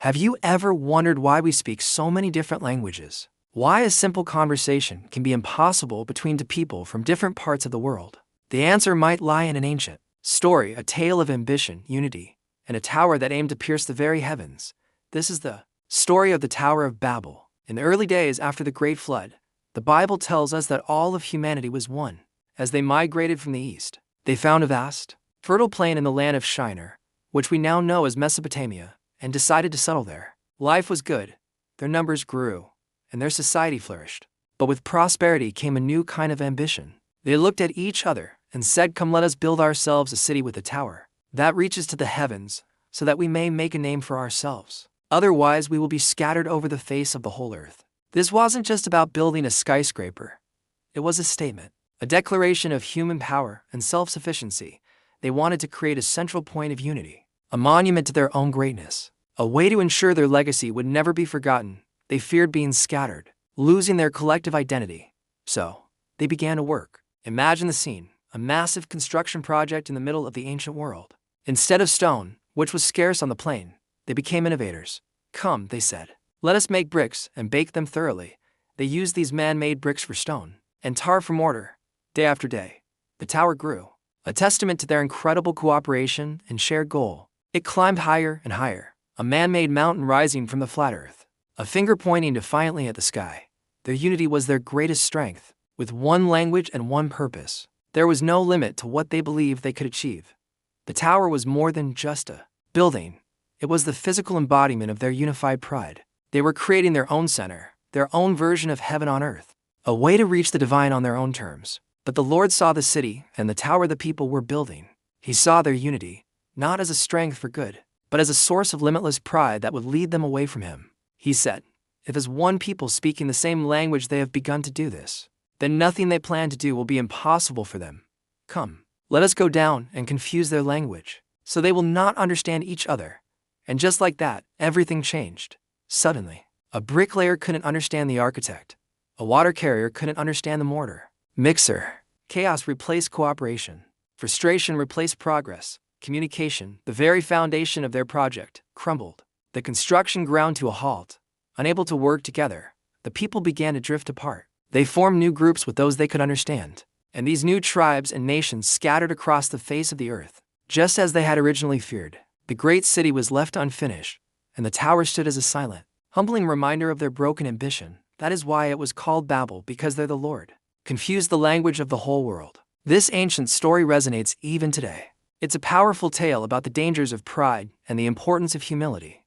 Have you ever wondered why we speak so many different languages? Why a simple conversation can be impossible between two people from different parts of the world? The answer might lie in an ancient story, a tale of ambition, unity, and a tower that aimed to pierce the very heavens. This is the story of the Tower of Babel. In the early days after the Great Flood, the Bible tells us that all of humanity was one. As they migrated from the east, they found a vast, fertile plain in the land of Shinar, which we now know as Mesopotamia, and decided to settle there. Life was good, their numbers grew, and their society flourished. But with prosperity came a new kind of ambition. They looked at each other and said, "Come, let us build ourselves a city with a tower that reaches to the heavens, so that we may make a name for ourselves. Otherwise we will be scattered over the face of the whole earth." This wasn't just about building a skyscraper. It was a statement, a declaration of human power and self-sufficiency. They wanted to create a central point of unity, a monument to their own greatness, a way to ensure their legacy would never be forgotten. They feared being scattered, losing their collective identity. So, they began to work. Imagine the scene, a massive construction project in the middle of the ancient world. Instead of stone, which was scarce on the plain, they became innovators. "Come," they said, "let us make bricks and bake them thoroughly." They used these man-made bricks for stone and tar for mortar. Day after day, the tower grew, a testament to their incredible cooperation and shared goal. It climbed higher and higher, a man-made mountain rising from the flat earth, a finger pointing defiantly at the sky. Their unity was their greatest strength. With one language and one purpose, there was no limit to what they believed they could achieve. The tower was more than just a building. It was the physical embodiment of their unified pride. They were creating their own center, their own version of heaven on earth, a way to reach the divine on their own terms. But the Lord saw the city and the tower the people were building. He saw their unity, not as a strength for good, but as a source of limitless pride that would lead them away from Him. He said, "If as one people speaking the same language they have begun to do this, then nothing they plan to do will be impossible for them. Come, let us go down and confuse their language, so they will not understand each other." And just like that, everything changed. Suddenly, a bricklayer couldn't understand the architect. A water carrier couldn't understand the mortar mixer. Chaos replaced cooperation. Frustration replaced progress. Communication, the very foundation of their project, crumbled. The construction ground to a halt. Unable to work together, the people began to drift apart. They formed new groups with those they could understand. And these new tribes and nations scattered across the face of the earth. Just as they had originally feared, the great city was left unfinished, and the tower stood as a silent, humbling reminder of their broken ambition. That is why it was called Babel, because they're the Lord confused the language of the whole world. This ancient story resonates even today. It's a powerful tale about the dangers of pride and the importance of humility.